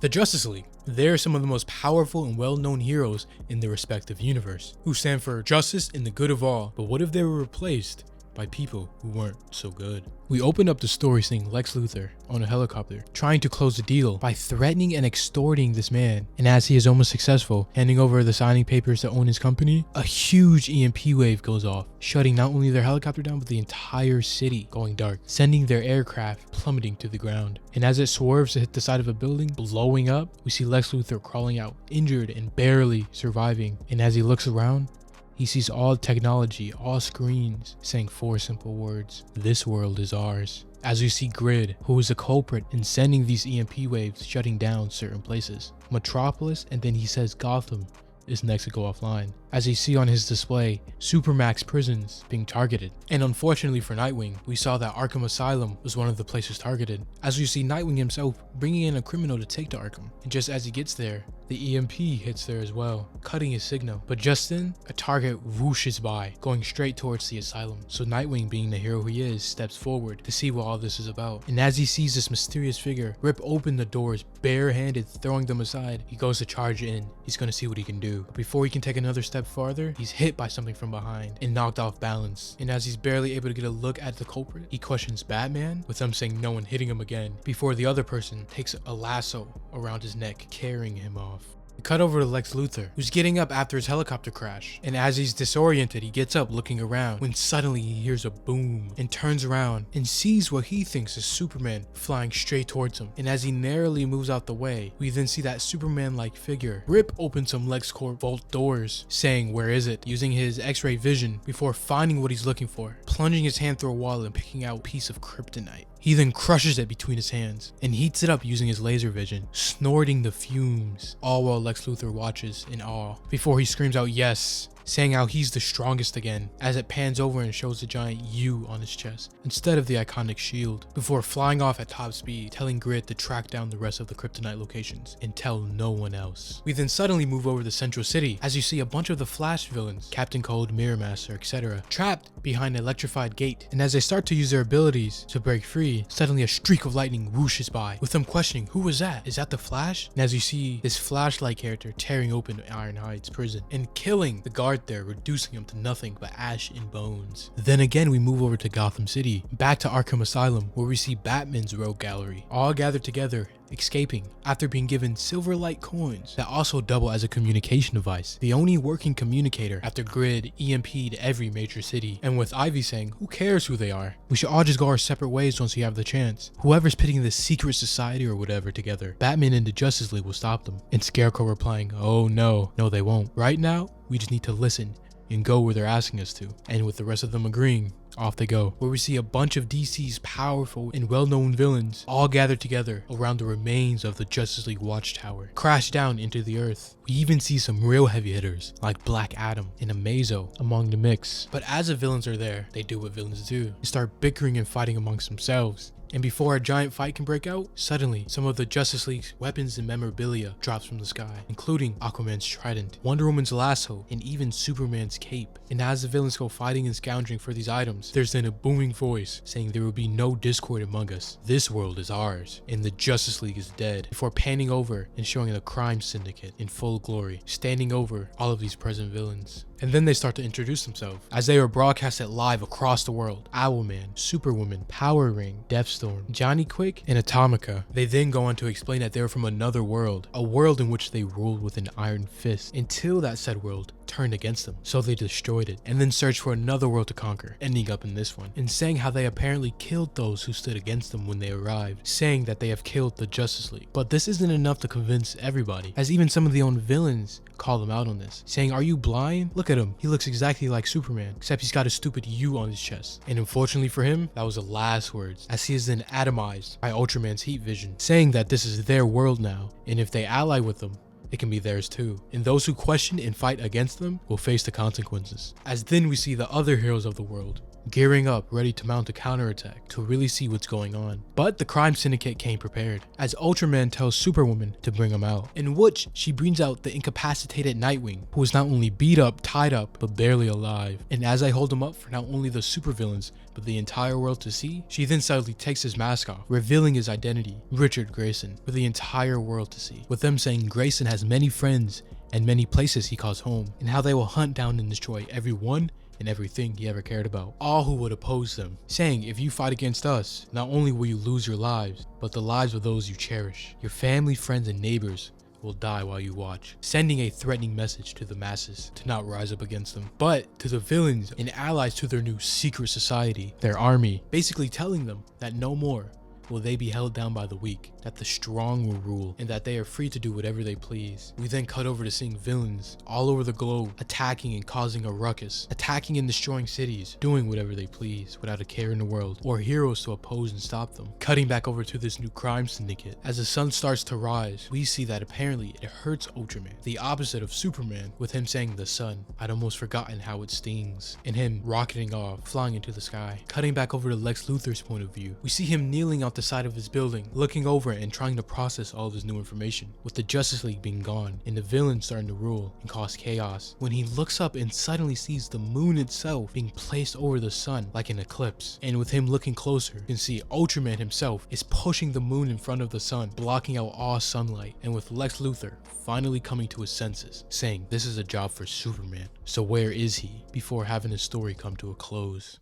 The Justice League. They're some of the most powerful and well-known heroes in their respective universe, who stand for justice and the good of all. But what if they were replaced by people who weren't so good? We opened up the story seeing Lex Luthor on a helicopter trying to close the deal by threatening and extorting this man, and as he is almost successful, handing over the signing papers to own his company, a huge EMP wave goes off, shutting not only their helicopter down but the entire city going dark, sending their aircraft plummeting to the ground. And as it swerves to hit the side of a building, blowing up, we see Lex Luthor crawling out, injured and barely surviving. And as he looks around, he sees all technology, all screens, saying 4 simple words: this world is ours. As we see Grid, who is a culprit in sending these EMP waves shutting down certain places. Metropolis, and then he says Gotham is next to go offline. As you see on his display, Supermax prisons being targeted. And unfortunately for Nightwing, we saw that Arkham Asylum was one of the places targeted, as we see Nightwing himself bringing in a criminal to take to Arkham. And just as he gets there, the EMP hits there as well, cutting his signal. But just then, a target whooshes by, going straight towards the asylum. So Nightwing, being the hero he is, steps forward to see what all this is about. And as he sees this mysterious figure rip open the doors barehanded, throwing them aside, he goes to charge in. He's gonna see what he can do. But before he can take another step farther, he's hit by something from behind and knocked off balance. And as he's barely able to get a look at the culprit, he questions Batman, with them saying no and hitting him again, before the other person takes a lasso around his neck, carrying him off. We cut over to Lex Luthor, who's getting up after his helicopter crash, and as he's disoriented, he gets up looking around, when suddenly he hears a boom and turns around and sees what he thinks is Superman flying straight towards him. And as he narrowly moves out the way, we then see that Superman-like figure rip open some LexCorp vault doors, saying where is it, using his X-ray vision before finding what he's looking for, plunging his hand through a wall and picking out a piece of kryptonite. He then crushes it between his hands and heats it up using his laser vision, snorting the fumes, all while Lex Luthor watches in awe, before he screams out yes, saying how he's the strongest again, as it pans over and shows the giant U on his chest instead of the iconic shield, before flying off at top speed, telling Grid to track down the rest of the kryptonite locations and tell no one else. We then suddenly move over to Central City, as you see a bunch of the Flash villains, Captain Cold, Mirror Master, etc., trapped behind an electrified gate. And as they start to use their abilities to break free, suddenly a streak of lightning whooshes by, with them questioning, who was that? Is that the Flash? And as you see this Flash-like character tearing open Ironhide's prison and killing the guard there, reducing him to nothing but ash and bones. Then again, we move over to Gotham City, back to Arkham Asylum, where we see Batman's rogue gallery, all gathered together, escaping after being given silver light coins that also double as a communication device, the only working communicator after Grid EMP'd every major city. And with Ivy saying, who cares who they are, we should all just go our separate ways once we have the chance. Whoever's pitting this secret society or whatever together, Batman and the Justice League will stop them. And Scarecrow replying, oh no they won't. Right now, we just need to listen and go where they're asking us to. And with the rest of them agreeing, off they go, where we see a bunch of DC's powerful and well-known villains all gathered together around the remains of the Justice League Watchtower, crash down into the earth. We even see some real heavy hitters like Black Adam and Amazo among the mix. But as the villains are there, they do what villains do and start bickering and fighting amongst themselves. And before a giant fight can break out, suddenly some of the Justice League's weapons and memorabilia drops from the sky, including Aquaman's trident, Wonder Woman's lasso, and even Superman's cape. And as the villains go fighting and scrounging for these items, there's then a booming voice saying there will be no discord among us. This world is ours, and the Justice League is dead, before panning over and showing the crime syndicate in full glory, standing over all of these present villains. And then they start to introduce themselves, as they are broadcasted live across the world. Owlman, Superwoman, Power Ring, Deathstorm, Johnny Quick, and Atomica. They then go on to explain that they are from another world, a world in which they ruled with an iron fist, until that said world turned against them, so they destroyed it, and then searched for another world to conquer, ending up in this one, and saying how they apparently killed those who stood against them when they arrived, saying that they have killed the Justice League. But this isn't enough to convince everybody, as even some of the own villains call them out on this, saying, are you blind? Look at him, he looks exactly like Superman, except he's got a stupid U on his chest. And unfortunately for him, that was the last words, as he is then atomized by Ultraman's heat vision, saying that this is their world now, and if they ally with them, it can be theirs too. And those who question and fight against them will face the consequences. As then we see the other heroes of the world gearing up ready to mount a counterattack to really see what's going on. But the crime syndicate came prepared, as Ultraman tells Superwoman to bring him out, in which she brings out the incapacitated Nightwing, who is not only beat up, tied up, but barely alive. And as I hold him up for not only the supervillains, but the entire world to see, she then suddenly takes his mask off, revealing his identity, Richard Grayson, for the entire world to see, with them saying Grayson has many friends and many places he calls home, and how they will hunt down and destroy everyone and everything he ever cared about, all who would oppose them, saying if you fight against us, not only will you lose your lives, but the lives of those you cherish. Your family, friends, and neighbors will die while you watch, sending a threatening message to the masses to not rise up against them, but to the villains and allies to their new secret society, their army, basically telling them that no more will they be held down by the weak, that the strong will rule, and that they are free to do whatever they please. We then cut over to seeing villains all over the globe attacking and causing a ruckus, attacking and destroying cities, doing whatever they please without a care in the world, or heroes to oppose and stop them. Cutting back over to this new crime syndicate. As the sun starts to rise, we see that apparently it hurts Ultraman, the opposite of Superman, with him saying the sun, I'd almost forgotten how it stings, and him rocketing off, flying into the sky. Cutting back over to Lex Luthor's point of view, we see him kneeling out the side of his building, looking over and trying to process all of his new information, with the Justice League being gone and the villains starting to rule and cause chaos, when he looks up and suddenly sees the moon itself being placed over the sun like an eclipse. And with him looking closer, you can see Ultraman himself is pushing the moon in front of the sun, blocking out all sunlight, and with Lex Luthor finally coming to his senses, saying this is a job for Superman, so where is he, before having his story come to a close.